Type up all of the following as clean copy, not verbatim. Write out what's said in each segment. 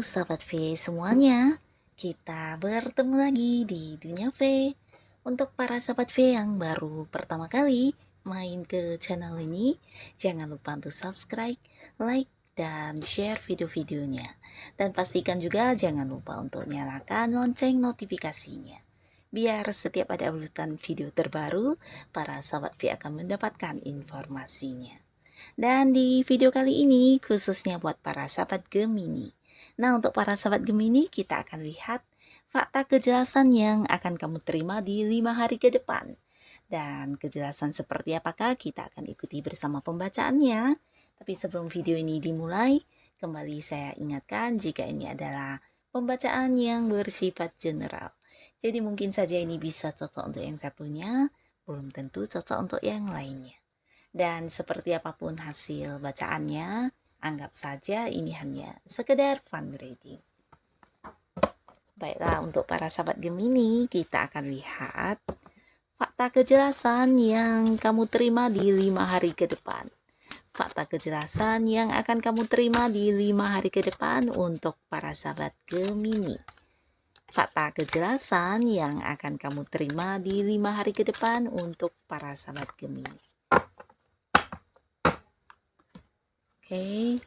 Sahabat V semuanya, kita bertemu lagi di Dunia V. Untuk para sahabat V yang baru pertama kali main ke channel ini, jangan lupa untuk subscribe, like, dan share video-videonya. Dan pastikan juga jangan lupa untuk nyalakan lonceng notifikasinya. Biar setiap ada uploadan video terbaru, para sahabat V akan mendapatkan informasinya. Dan di video kali ini khususnya buat para sahabat Gemini. Nah, untuk para sahabat Gemini, kita akan lihat fakta kejelasan yang akan kamu terima di 5 hari ke depan. Dan kejelasan seperti apakah kita akan ikuti bersama pembacaannya. Tapi sebelum video ini dimulai, kembali saya ingatkan jika ini adalah pembacaan yang bersifat general. Jadi mungkin saja ini bisa cocok untuk yang satunya, belum tentu cocok untuk yang lainnya. Dan seperti apapun hasil bacaannya, anggap saja ini hanya sekedar fun reading. Baiklah, untuk para sahabat Gemini, kita akan lihat fakta kejelasan yang kamu terima di 5 hari ke depan. Fakta kejelasan yang akan kamu terima di 5 hari ke depan untuk para sahabat Gemini. Fakta kejelasan yang akan kamu terima di 5 hari ke depan untuk para sahabat Gemini. Oke.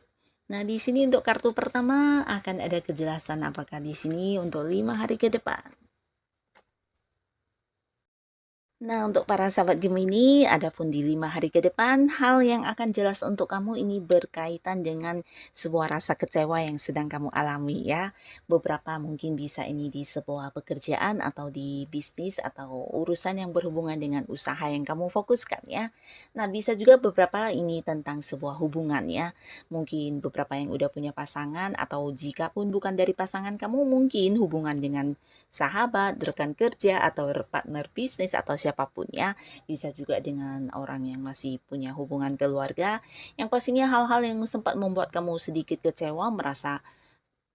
Nah, di sini untuk kartu pertama akan ada kejelasan apakah di sini untuk 5 hari ke depan. Nah, untuk para sahabat Gemini, adapun di 5 hari ke depan, hal yang akan jelas untuk kamu ini berkaitan dengan sebuah rasa kecewa yang sedang kamu alami ya. Beberapa mungkin bisa ini di sebuah pekerjaan atau di bisnis atau urusan yang berhubungan dengan usaha yang kamu fokuskan ya. Nah, bisa juga beberapa ini tentang sebuah hubungan ya. Mungkin beberapa yang udah punya pasangan atau jika pun bukan dari pasangan kamu, mungkin hubungan dengan sahabat, rekan kerja, atau partner bisnis atau siapapun ya. Bisa juga dengan orang yang masih punya hubungan keluarga. Yang pastinya hal-hal yang sempat membuat kamu sedikit kecewa, merasa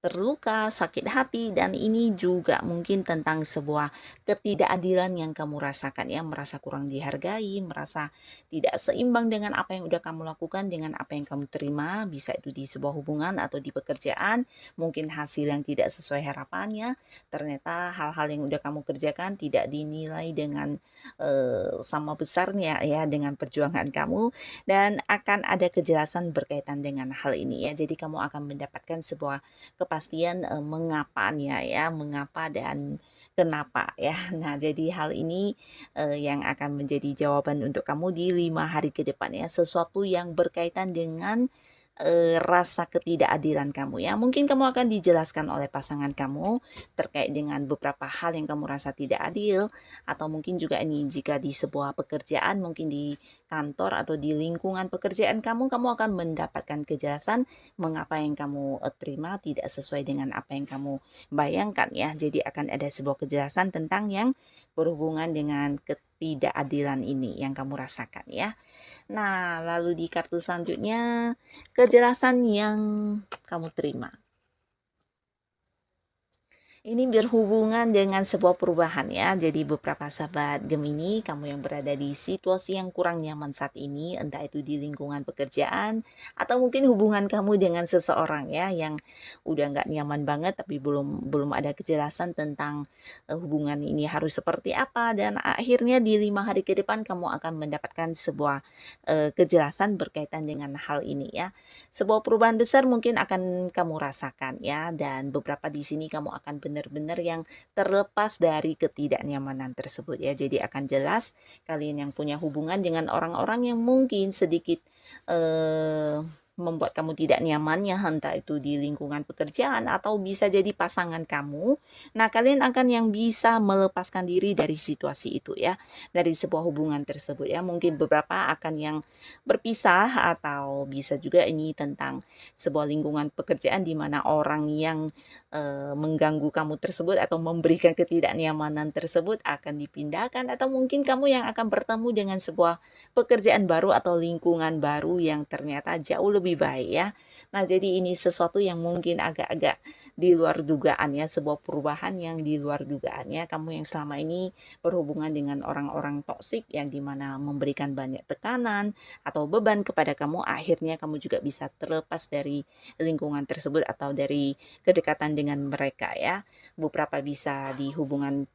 terluka, sakit hati, dan ini juga mungkin tentang sebuah ketidakadilan yang kamu rasakan ya, merasa kurang dihargai, merasa tidak seimbang dengan apa yang udah kamu lakukan, dengan apa yang kamu terima, bisa itu di sebuah hubungan atau di pekerjaan, mungkin hasil yang tidak sesuai harapannya, ternyata hal-hal yang udah kamu kerjakan tidak dinilai dengan sama besarnya ya dengan perjuangan kamu, dan akan ada kejelasan berkaitan dengan hal ini ya, jadi kamu akan mendapatkan sebuah kepastian mengapanya ya, mengapa dan kenapa ya. Nah, jadi hal ini yang akan menjadi jawaban untuk kamu di 5 hari ke depan ya, sesuatu yang berkaitan dengan rasa ketidakadilan kamu ya. Mungkin kamu akan dijelaskan oleh pasangan kamu terkait dengan beberapa hal yang kamu rasa tidak adil, atau mungkin juga ini jika di sebuah pekerjaan, mungkin di kantor atau di lingkungan pekerjaan kamu akan mendapatkan kejelasan mengapa yang kamu terima tidak sesuai dengan apa yang kamu bayangkan ya. Jadi akan ada sebuah kejelasan tentang yang berhubungan dengan ketidakadilan ini yang kamu rasakan ya. Nah, lalu di kartu selanjutnya, kejelasan yang kamu terima. Ini berhubungan dengan sebuah perubahan ya. Jadi beberapa sahabat Gemini, kamu yang berada di situasi yang kurang nyaman saat ini, entah itu di lingkungan pekerjaan atau mungkin hubungan kamu dengan seseorang ya yang udah nggak nyaman banget, tapi belum ada kejelasan tentang hubungan ini harus seperti apa, dan akhirnya di 5 hari ke depan kamu akan mendapatkan sebuah kejelasan berkaitan dengan hal ini ya. Sebuah perubahan besar mungkin akan kamu rasakan ya, dan beberapa di sini kamu akan benar-benar yang terlepas dari ketidaknyamanan tersebut ya. Jadi akan jelas kalian yang punya hubungan dengan orang-orang yang mungkin sedikit membuat kamu tidak nyaman ya, entah itu di lingkungan pekerjaan atau bisa jadi pasangan kamu. Nah, kalian akan yang bisa melepaskan diri dari situasi itu ya, dari sebuah hubungan tersebut ya. Mungkin beberapa akan yang berpisah, atau bisa juga ini tentang sebuah lingkungan pekerjaan di mana orang yang mengganggu kamu tersebut atau memberikan ketidaknyamanan tersebut akan dipindahkan, atau mungkin kamu yang akan bertemu dengan sebuah pekerjaan baru atau lingkungan baru yang ternyata jauh lebih baik ya. Nah, jadi ini sesuatu yang mungkin agak-agak di luar dugaan ya, sebuah perubahan yang di luar dugaan ya. Kamu yang selama ini berhubungan dengan orang-orang toksik yang dimana memberikan banyak tekanan atau beban kepada kamu, akhirnya kamu juga bisa terlepas dari lingkungan tersebut atau dari kedekatan dengan mereka ya. Beberapa bisa di hubungan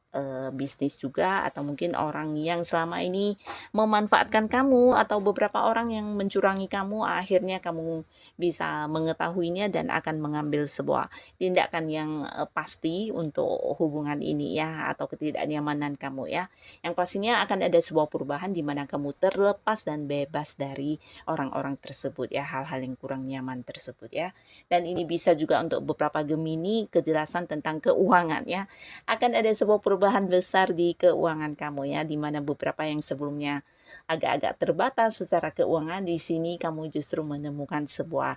bisnis juga, atau mungkin orang yang selama ini memanfaatkan kamu, atau beberapa orang yang mencurangi kamu, akhirnya kamu bisa mengetahuinya dan akan mengambil sebuah tindakan yang pasti untuk hubungan ini ya, atau ketidaknyamanan kamu ya. Yang pastinya akan ada sebuah perubahan di mana kamu terlepas dan bebas dari orang-orang tersebut ya, hal-hal yang kurang nyaman tersebut ya. Dan ini bisa juga untuk beberapa Gemini, kejelasan tentang keuangan ya. Akan ada sebuah perubahan besar di keuangan kamu ya, di mana beberapa yang sebelumnya agak-agak terbatas secara keuangan, di sini kamu justru menemukan sebuah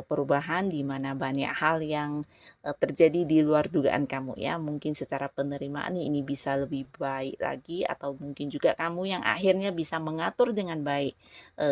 perubahan di mana banyak hal yang terjadi di luar dugaan kamu ya. Mungkin secara penerimaan ini bisa lebih baik lagi, atau mungkin juga kamu yang akhirnya bisa mengatur dengan baik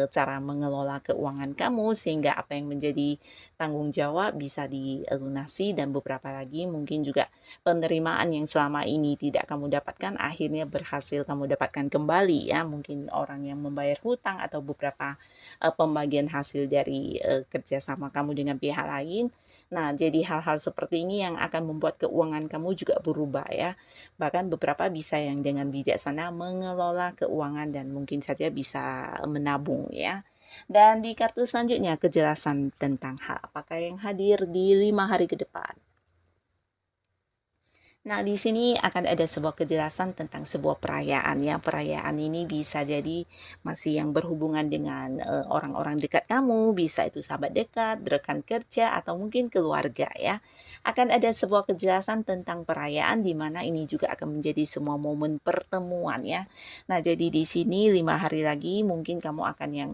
cara mengelola keuangan kamu, sehingga apa yang menjadi tanggung jawab bisa dilunasi, dan beberapa lagi mungkin juga penerimaan yang selama ini tidak kamu dapatkan akhirnya berhasil kamu dapatkan kembali ya. Mungkin orang yang membayar hutang, atau beberapa pembagian hasil dari kerjasama kamu dengan pihak lain. Nah, jadi hal-hal seperti ini yang akan membuat keuangan kamu juga berubah ya. Bahkan beberapa bisa yang dengan bijaksana mengelola keuangan dan mungkin saja bisa menabung ya. Dan di kartu selanjutnya, kejelasan tentang hal apakah yang hadir di 5 hari ke depan. Nah, di sini akan ada sebuah kejelasan tentang sebuah perayaan ya. Perayaan ini bisa jadi masih yang berhubungan dengan orang-orang dekat kamu, bisa itu sahabat dekat, rekan kerja, atau mungkin keluarga ya. Akan ada sebuah kejelasan tentang perayaan di mana ini juga akan menjadi semua momen pertemuan ya. Nah, jadi di sini 5 hari lagi mungkin kamu akan yang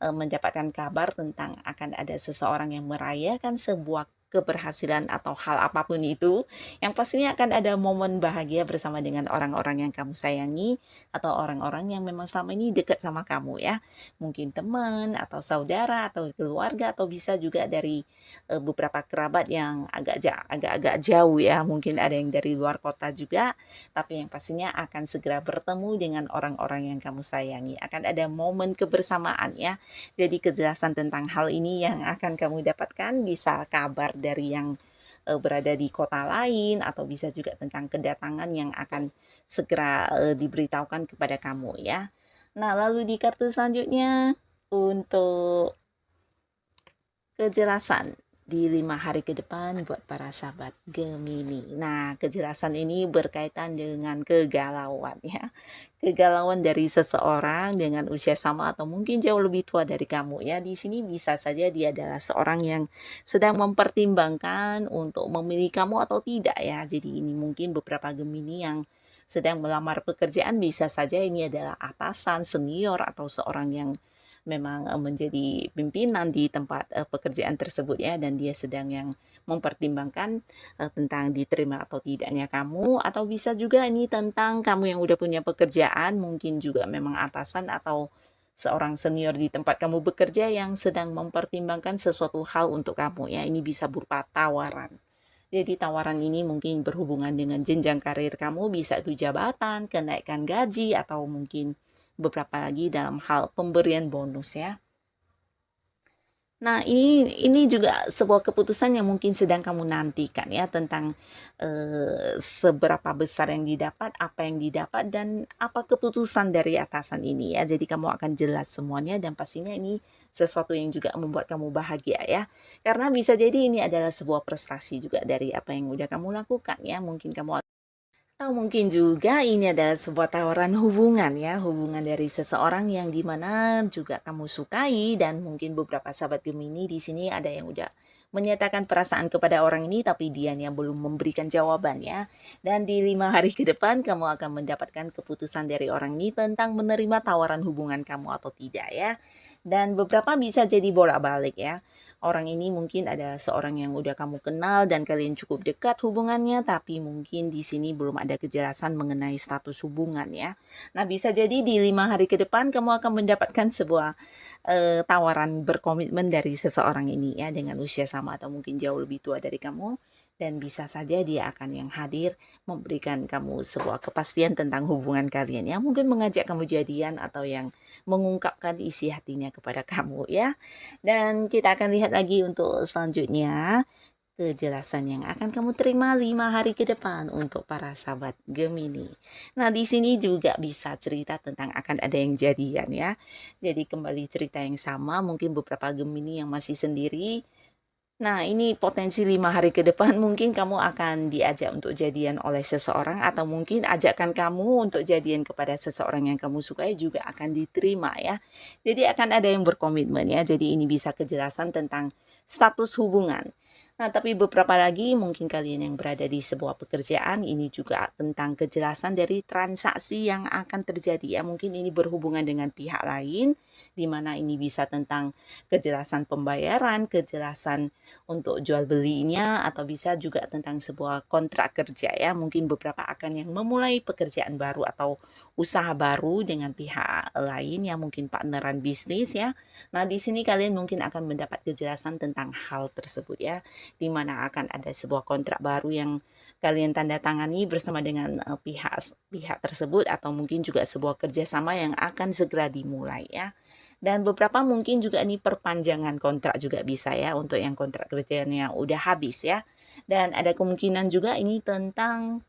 mendapatkan kabar tentang akan ada seseorang yang merayakan sebuah keberhasilan atau hal apapun itu, yang pastinya akan ada momen bahagia bersama dengan orang-orang yang kamu sayangi, atau orang-orang yang memang selama ini dekat sama kamu ya. Mungkin teman atau saudara atau keluarga, atau bisa juga dari beberapa kerabat yang agak-agak jauh ya. Mungkin ada yang dari luar kota juga, tapi yang pastinya akan segera bertemu dengan orang-orang yang kamu sayangi. Akan ada momen kebersamaan ya. Jadi kejelasan tentang hal ini yang akan kamu dapatkan, bisa kabar dari yang berada di kota lain, atau bisa juga tentang kedatangan yang akan segera diberitahukan kepada kamu ya. Nah, lalu di kartu selanjutnya untuk kejelasan di 5 hari ke depan buat para sahabat Gemini. Nah, kejelasan ini berkaitan dengan kegalauan ya. Kegalauan dari seseorang dengan usia sama atau mungkin jauh lebih tua dari kamu ya. Di sini bisa saja dia adalah seorang yang sedang mempertimbangkan untuk memilih kamu atau tidak ya. Jadi ini mungkin beberapa Gemini yang sedang melamar pekerjaan, bisa saja ini adalah atasan, senior, atau seorang yang memang menjadi pimpinan di tempat pekerjaan tersebut ya, dan dia sedang yang mempertimbangkan tentang diterima atau tidaknya kamu, atau bisa juga ini tentang kamu yang udah punya pekerjaan, mungkin juga memang atasan atau seorang senior di tempat kamu bekerja yang sedang mempertimbangkan sesuatu hal untuk kamu ya. Ini bisa berupa tawaran. Jadi tawaran ini mungkin berhubungan dengan jenjang karir kamu, bisa itu jabatan, kenaikan gaji, atau mungkin beberapa lagi dalam hal pemberian bonus ya. Nah, ini juga sebuah keputusan yang mungkin sedang kamu nantikan ya, tentang seberapa besar yang didapat, apa yang didapat, dan apa keputusan dari atasan ini ya. Jadi kamu akan jelas semuanya, dan pastinya ini sesuatu yang juga membuat kamu bahagia ya. Karena bisa jadi ini adalah sebuah prestasi juga dari apa yang udah kamu lakukan ya. Mungkin kamu, atau mungkin juga ini adalah sebuah tawaran hubungan ya, hubungan dari seseorang yang dimana juga kamu sukai, dan mungkin beberapa sahabat Gemini di sini ada yang udah menyatakan perasaan kepada orang ini, tapi dianya belum memberikan jawabannya. Dan di 5 hari ke depan kamu akan mendapatkan keputusan dari orang ini tentang menerima tawaran hubungan kamu atau tidak ya. Dan beberapa bisa jadi bolak-balik ya. orang ini mungkin ada seorang yang udah kamu kenal dan kalian cukup dekat hubungannya, tapi mungkin di sini belum ada kejelasan mengenai status hubungan ya. Nah, bisa jadi di 5 hari ke depan kamu akan mendapatkan sebuah tawaran berkomitmen dari seseorang ini ya, dengan usia sama atau mungkin jauh lebih tua dari kamu. Dan bisa saja dia akan yang hadir memberikan kamu sebuah kepastian tentang hubungan kalian ya. Mungkin mengajak kamu jadian atau yang mengungkapkan isi hatinya kepada kamu ya. Dan kita akan lihat lagi untuk selanjutnya kejelasan yang akan kamu terima 5 hari ke depan untuk para sahabat Gemini. Nah, di sini juga bisa cerita tentang akan ada yang jadian ya. Jadi kembali cerita yang sama, mungkin beberapa Gemini yang masih sendiri. Nah, ini potensi 5 hari ke depan mungkin kamu akan diajak untuk jadian oleh seseorang atau mungkin ajakan kamu untuk jadian kepada seseorang yang kamu sukai juga akan diterima ya. Jadi akan ada yang berkomitmen ya. Jadi ini bisa kejelasan tentang status hubungan. Nah, tapi beberapa lagi mungkin kalian yang berada di sebuah pekerjaan ini juga tentang kejelasan dari transaksi yang akan terjadi ya. Mungkin ini berhubungan dengan pihak lain di mana ini bisa tentang kejelasan pembayaran, kejelasan untuk jual belinya atau bisa juga tentang sebuah kontrak kerja ya. Mungkin beberapa akan yang memulai pekerjaan baru atau usaha baru dengan pihak lain yang mungkin partneran bisnis ya. Nah, di sini kalian mungkin akan mendapat kejelasan tentang hal tersebut ya, di mana akan ada sebuah kontrak baru yang kalian tanda tangani bersama dengan pihak tersebut atau mungkin juga sebuah kerjasama yang akan segera dimulai ya. Dan beberapa mungkin juga ini perpanjangan kontrak juga bisa ya untuk yang kontrak kerjanya udah habis ya. Dan ada kemungkinan juga ini tentang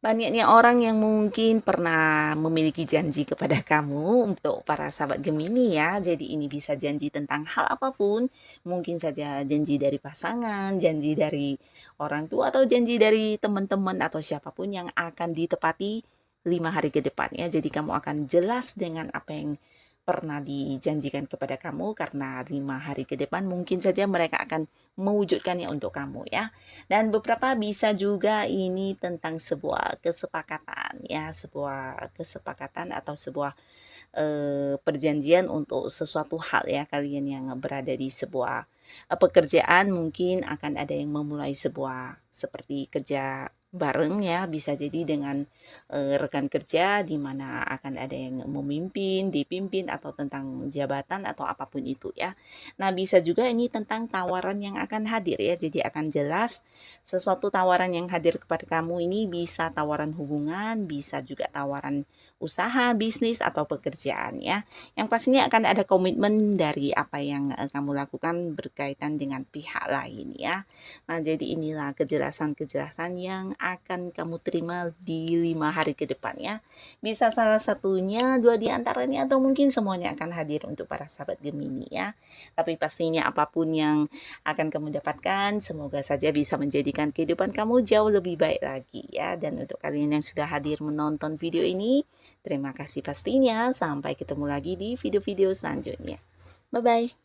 banyaknya orang yang mungkin pernah memiliki janji kepada kamu untuk para sahabat Gemini ya. Jadi ini bisa janji tentang hal apapun. Mungkin saja janji dari pasangan, janji dari orang tua, atau janji dari teman-teman atau siapapun yang akan ditepati 5 hari ke depan ya. Jadi kamu akan jelas dengan apa yang pernah dijanjikan kepada kamu karena 5 hari ke depan mungkin saja mereka akan mewujudkannya untuk kamu ya. Dan beberapa bisa juga ini tentang sebuah kesepakatan ya, sebuah kesepakatan atau sebuah perjanjian untuk sesuatu hal ya. Kalian yang berada di sebuah pekerjaan mungkin akan ada yang memulai sebuah seperti kerja bareng ya, bisa jadi dengan rekan kerja di mana akan ada yang memimpin, dipimpin atau tentang jabatan atau apapun itu ya. Nah, bisa juga ini tentang tawaran yang akan hadir ya. Jadi akan jelas sesuatu tawaran yang hadir kepada kamu ini bisa tawaran hubungan, bisa juga tawaran usaha, bisnis atau pekerjaan ya. Yang pastinya akan ada komitmen dari apa yang kamu lakukan berkaitan dengan pihak lain ya. Nah, jadi inilah kejelasan-kejelasan yang akan kamu terima di 5 hari ke depan ya. Bisa salah satunya, dua di antaranya, atau mungkin semuanya akan hadir untuk para sahabat Gemini ya. Tapi pastinya apapun yang akan kamu dapatkan, semoga saja bisa menjadikan kehidupan kamu jauh lebih baik lagi ya. Dan untuk kalian yang sudah hadir menonton video ini, terima kasih pastinya. Sampai ketemu lagi di video-video selanjutnya. Bye-bye.